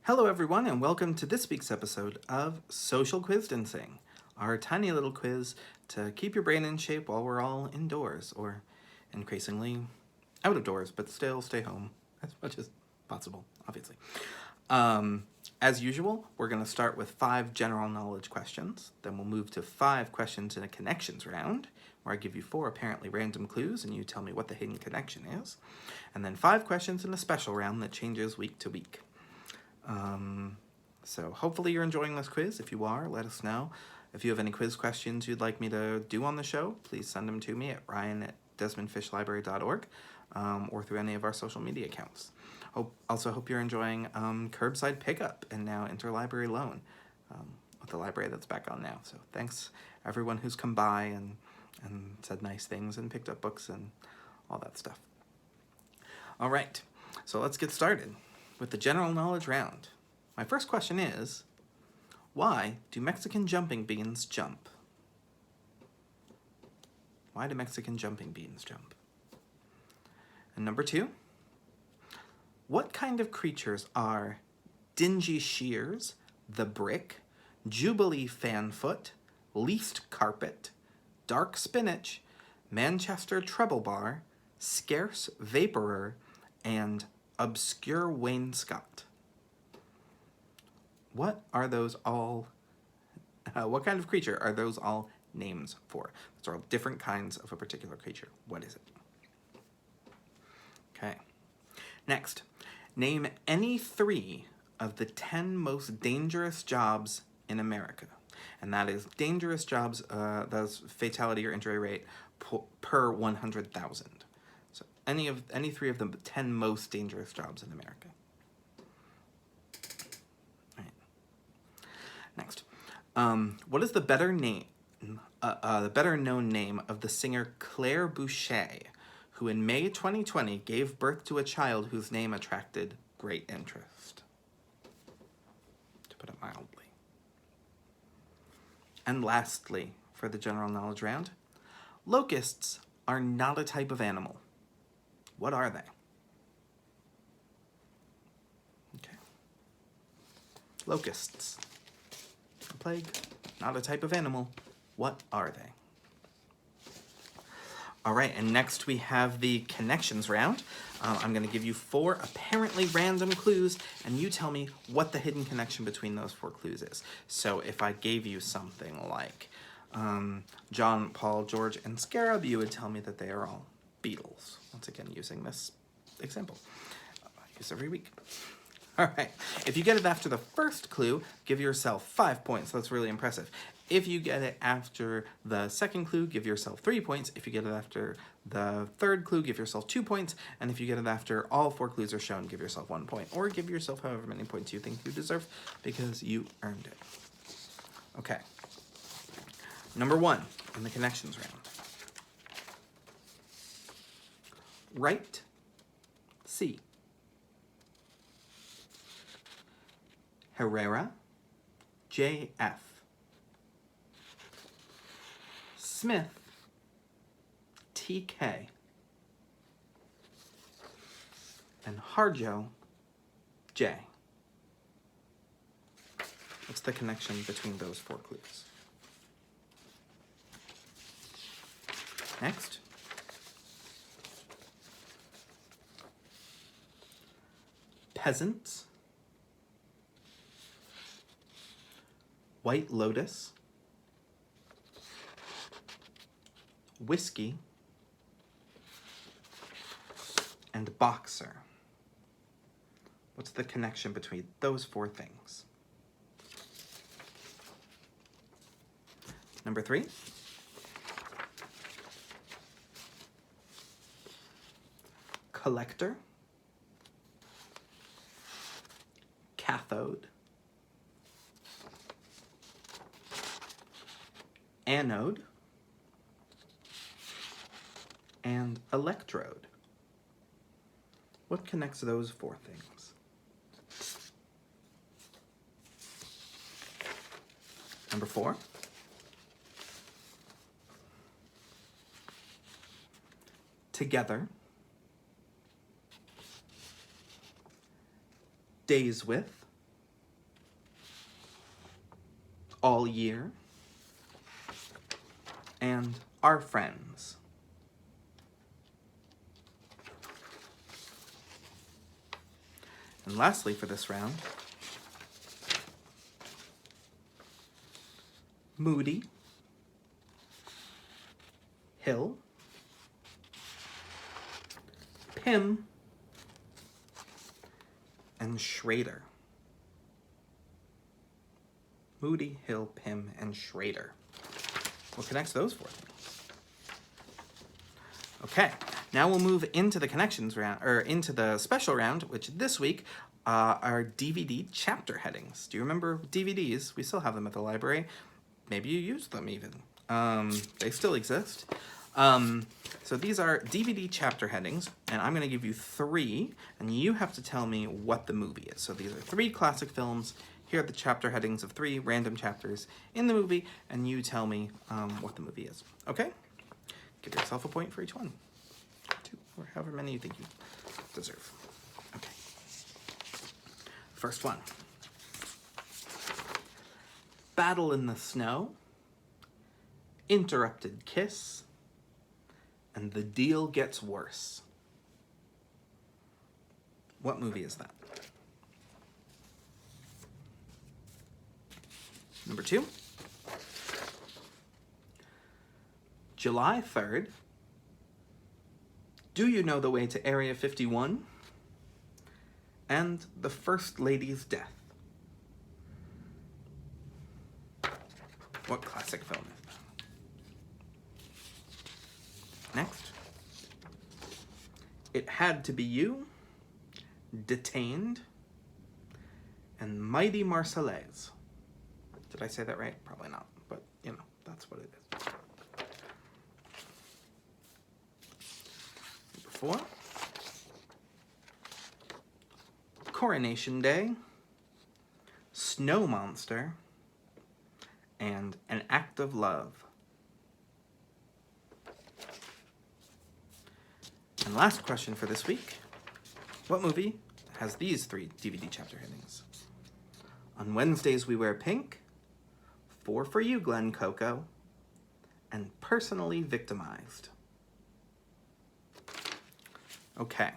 Hello everyone and welcome to this week's episode of Social Quiztancing, our tiny little quiz to keep your brain in shape while we're all indoors, or increasingly out of doors, but still stay home as much as possible, obviously. As usual, we're going to start with 5 general knowledge questions, then we'll move to 5 questions in a connections round, where I give you 4 apparently random clues and you tell me what the hidden connection is, and then 5 questions in a special round that changes week to week. So hopefully you're enjoying this quiz. If you are, let us know. If you have any quiz questions you'd like me to do on the show, please send them to me at ryan@desmondfishlibrary.org or through any of our social media accounts. Also hope you're enjoying curbside pickup and now interlibrary loan with the library that's back on now. So thanks everyone who's come by and said nice things and picked up books and all that stuff. All right, so let's get started with the general knowledge round. My first question is, why do Mexican jumping beans jump? Why do Mexican jumping beans jump? And number 2, what kind of creatures are Dingy Shears, the Brick, Jubilee Fanfoot, Least Carpet, Dark Spinach, Manchester Treble Bar, Scarce Vaporer, and Obscure Wainscot? What are those all, what kind of creature are those all names for? Those are all different kinds of a particular creature. What is it? Okay. Next, name any 3 of the 10 most dangerous jobs in America. And that is dangerous jobs, that's fatality or injury rate per 100,000. So any 3 of the 10 most dangerous jobs in America. All right. Next, what is the better known name of the singer Claire Boucher, who in May 2020 gave birth to a child whose name attracted great interest, to put it mildly? And lastly, for the general knowledge round, locusts are not a type of animal. What are they? Okay. Locusts. A plague, not a type of animal. What are they? All right, and next we have the connections round. I'm going to give you 4 apparently random clues, and you tell me what the hidden connection between those 4 clues is. So if I gave you something like John, Paul, George, and Scarab, you would tell me that they are all beetles. Once again, using this example. I use every week. All right, if you get it after the first clue, give yourself 5 points. That's really impressive. If you get it after the second clue, give yourself 3 points. If you get it after the third clue, give yourself 2 points. And if you get it after all 4 clues are shown, give yourself 1 point. Or give yourself however many points you think you deserve, because you earned it. Okay. Number 1 in the connections round. Right C. Herrera, J.F. Smith, T.K. and Harjo, J. What's the connection between those 4 clues? Next. Peasants, White Lotus, Whiskey, and Boxer. What's the connection between those 4 things? Number 3. Collector, Cathode, Anode, and Electrode. What connects those 4 things? Number 4. Together, Days with, All Year, and Our Friends. And lastly for this round, Moody, Hill, Pym, and Schrader. Moody, Hill, Pym, and Schrader. What connects those four things? Okay, now we'll move into the connections round, or into the special round, which this week are DVD chapter headings. Do you remember DVDs? We still have them at the library. Maybe you use them even. They still exist. So these are DVD chapter headings, and I'm going to give you 3, and you have to tell me what the movie is. So these are 3 classic films. Here are the chapter headings of 3 random chapters in the movie, and you tell me what the movie is. Okay? Give yourself a point for each one. 2, or however many you think you deserve. Okay. First one. Battle in the Snow, Interrupted Kiss, and The Deal Gets Worse. What movie is that? Number 2. July 3rd, Do You Know the Way to Area 51? And The First Lady's Death. What classic film is that? Next. It Had to Be You, Detained, and Mighty Marseillaise. Did I say that right? Probably not, but you know, that's what it is. Number 4. Coronation Day, Snow Monster, and An Act of Love. And last question for this week. What movie has these 3 DVD chapter headings? On Wednesdays We Wear Pink, 4 for You, Glenn Coco, and Personally Victimized. Okay,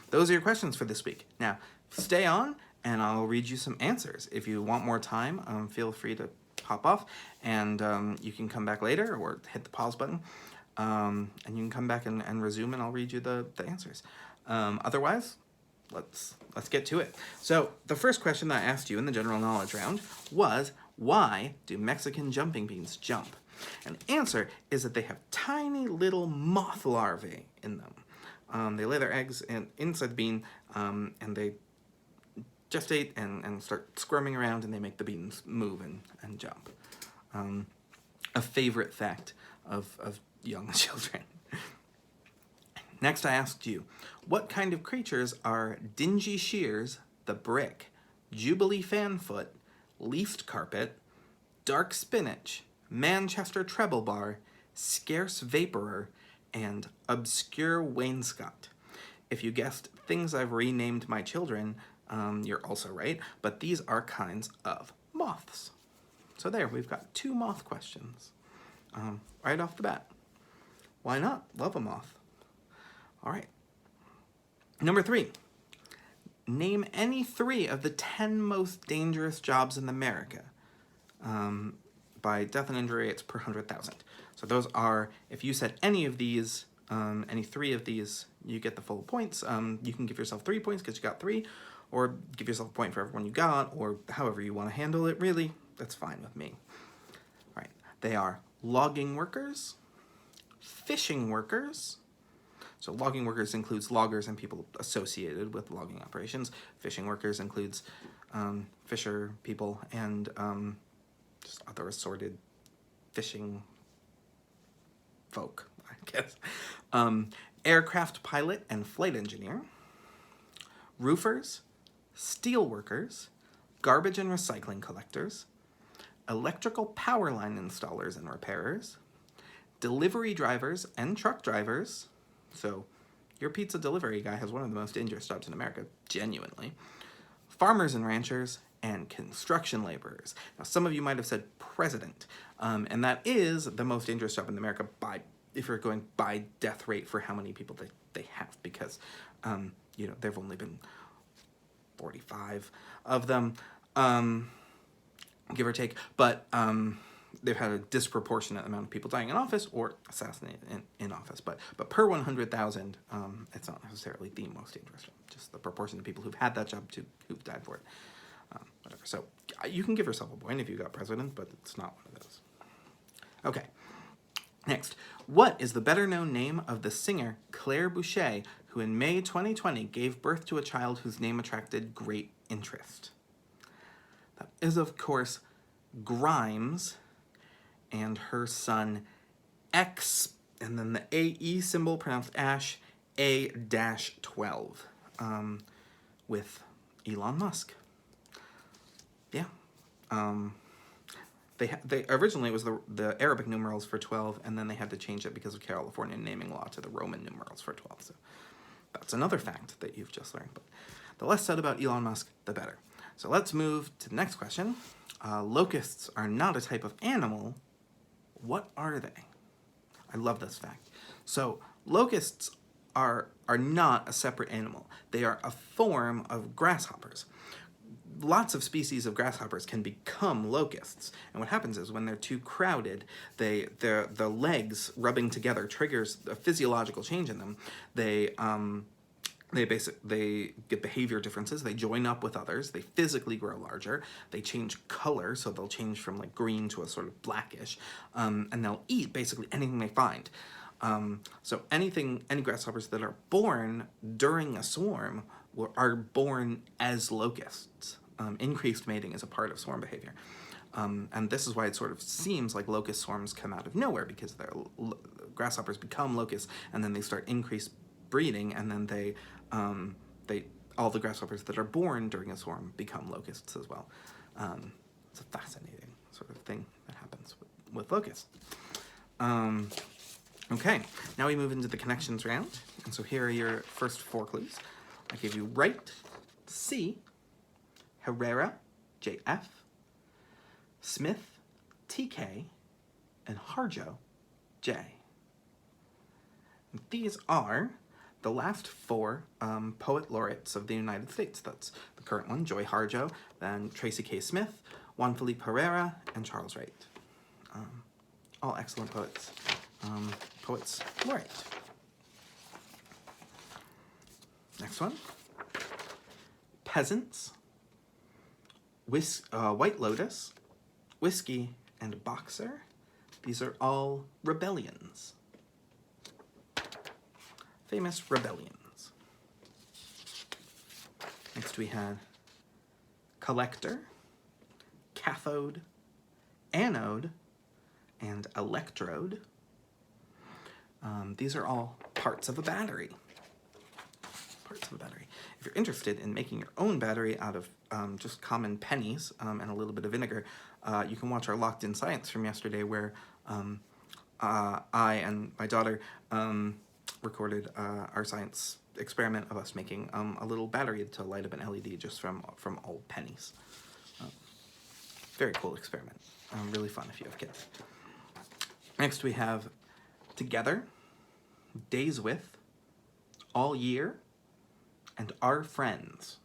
those are your questions for this week. Now, stay on and I'll read you some answers. If you want more time, feel free to pop off and you can come back later or hit the pause button and you can come back and resume and I'll read you the answers. Otherwise, let's get to it. So the first question that I asked you in the general knowledge round was, why do Mexican jumping beans jump? And the answer is that they have tiny little moth larvae in them. They lay their eggs inside the bean and they gestate and start squirming around and they make the beans move and jump. A favorite fact of young children. Next I asked you, what kind of creatures are Dingy Shears, the Brick, Jubilee Fanfoot, Leafed Carpet, Dark Spinach, Manchester Treble Bar, Scarce Vaporer, and Obscure Wainscot? If you guessed things I've renamed my children, you're also right, but these are kinds of moths. So there, we've got 2 moth questions right off the bat. Why not? Love a moth. All right. Number 3. Name any 3 of the 10 most dangerous jobs in America. By death and injury rates per 100,000. So those are, if you said any of these, any 3 of these, you get the full points. You can give yourself 3 points because you got 3, or give yourself a point for everyone you got, or however you want to handle it, really. That's fine with me. All right. They are logging workers, fishing workers. So logging workers includes loggers and people associated with logging operations. Fishing workers includes fisher people and just other assorted fishing folk, I guess. Aircraft pilot and flight engineer. Roofers, steel workers, garbage and recycling collectors, electrical power line installers and repairers, delivery drivers and truck drivers. So your pizza delivery guy has one of the most dangerous jobs in America, genuinely. Farmers and ranchers, and construction laborers. Now, some of you might have said president, and that is the most dangerous job in America if you're going by death rate for how many people they have, because, you know, there have only been 45 of them, give or take, but they've had a disproportionate amount of people dying in office or assassinated in office. But per 100,000, it's not necessarily the most dangerous job, just the proportion of people who've had that job to who've died for it. Whatever. So you can give yourself a point if you got president, but it's not one of those. Okay. Next, what is the better-known name of the singer Claire Boucher, who in May 2020 gave birth to a child whose name attracted great interest? That is, of course, Grimes and her son X, and then the AE symbol pronounced Ash, A-12, with Elon Musk. Yeah. They originally it was the Arabic numerals for 12, and then they had to change it because of California naming law to the Roman numerals for 12. So that's another fact that you've just learned. But the less said about Elon Musk, the better. So let's move to the next question. Locusts are not a type of animal. What are they? I love this fact. So locusts are not a separate animal. They are a form of grasshoppers. Lots of species of grasshoppers can become locusts, and what happens is when they're too crowded, the legs rubbing together triggers a physiological change in them. They get behavior differences. They join up with others. They physically grow larger. They change color, so they'll change from like green to a sort of blackish, and they'll eat basically anything they find. So any grasshoppers that are born during a swarm are born as locusts. Increased mating is a part of swarm behavior. And this is why it sort of seems like locust swarms come out of nowhere, because grasshoppers become locusts, and then they start increased breeding, and then all the grasshoppers that are born during a swarm become locusts as well. It's a fascinating sort of thing that happens with locusts. Okay, now we move into the connections round. And so here are your first 4 clues. I gave you Wright, C, Herrera, JF, Smith, TK, and Harjo, J. And these are the last 4 poet laureates of the United States. That's the current one, Joy Harjo, then Tracy K. Smith, Juan Felipe Herrera, and Charles Wright. All excellent poets. Poets laureate. Next one. Peasants, White Lotus, Whiskey, and Boxer. These are all rebellions. Famous rebellions. Next we had Collector, Cathode, Anode, and Electrode. These are all parts of a battery. Parts of a battery. If you're interested in making your own battery out of just common pennies and a little bit of vinegar, you can watch our Locked In Science from yesterday, where I and my daughter recorded our science experiment of us making a little battery to light up an LED just from old pennies. Very cool experiment. Really fun if you have kids. Next we have Together, Days With, All Year, and Our Friends.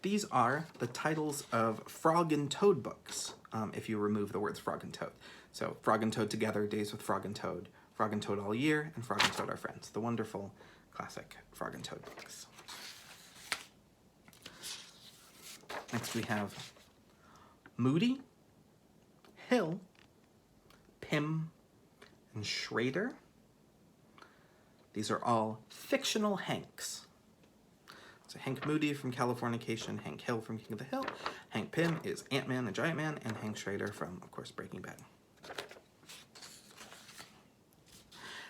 These are the titles of Frog and Toad books, if you remove the words Frog and Toad. So Frog and Toad Together, Days with Frog and Toad All Year, and Frog and Toad Our Friends, the wonderful classic Frog and Toad books. Next we have Moody, Hill, Pym, and Schrader. These are all fictional Hanks. So Hank Moody from Californication, Hank Hill from King of the Hill, Hank Pym is Ant-Man and Giant Man, and Hank Schrader from, of course, Breaking Bad.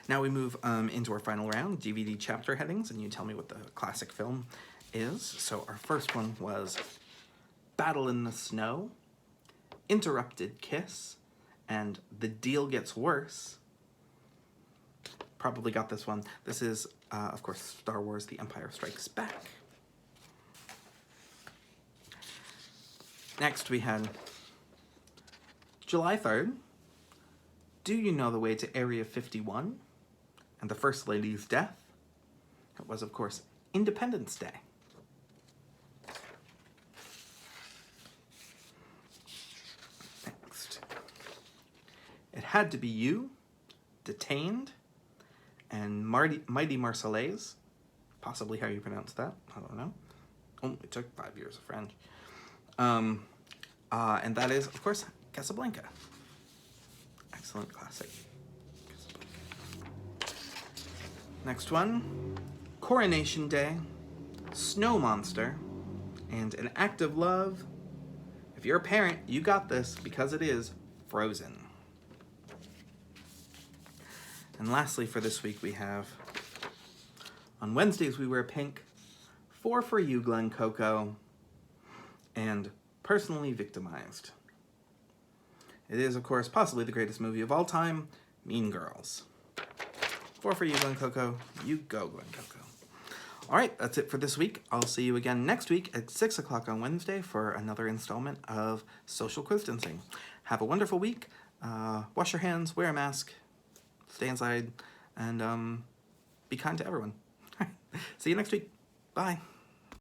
Now we move into our final round, DVD chapter headings, and you tell me what the classic film is. So our first one was Battle in the Snow, Interrupted Kiss, and The Deal Gets Worse. Probably got this one. This is, of course, Star Wars: The Empire Strikes Back. Next we had July 3rd. Do you know the way to Area 51 and the First Lady's death? It was, of course, Independence Day. Next. It Had to Be You, Detained, and Mighty Marseillaise. Possibly how you pronounce that. I don't know. Oh, it took 5 years of French. And that is, of course, Casablanca. Excellent classic. Next one, Coronation Day, Snow Monster, and An Act of Love. If you're a parent, you got this because it is Frozen. And lastly for this week we have, on Wednesdays we wear pink, 4 for You, Glen Coco, and Personally Victimized. It is, of course, possibly the greatest movie of all time, Mean Girls. 4 for You, Glen Coco. You go, Glen Coco. All right, that's it for this week. I'll see you again next week at 6 o'clock on Wednesday for another installment of Social Quiztancing. Have a wonderful week. Wash your hands, wear a mask, stay inside, and be kind to everyone. All right. See you next week. Bye.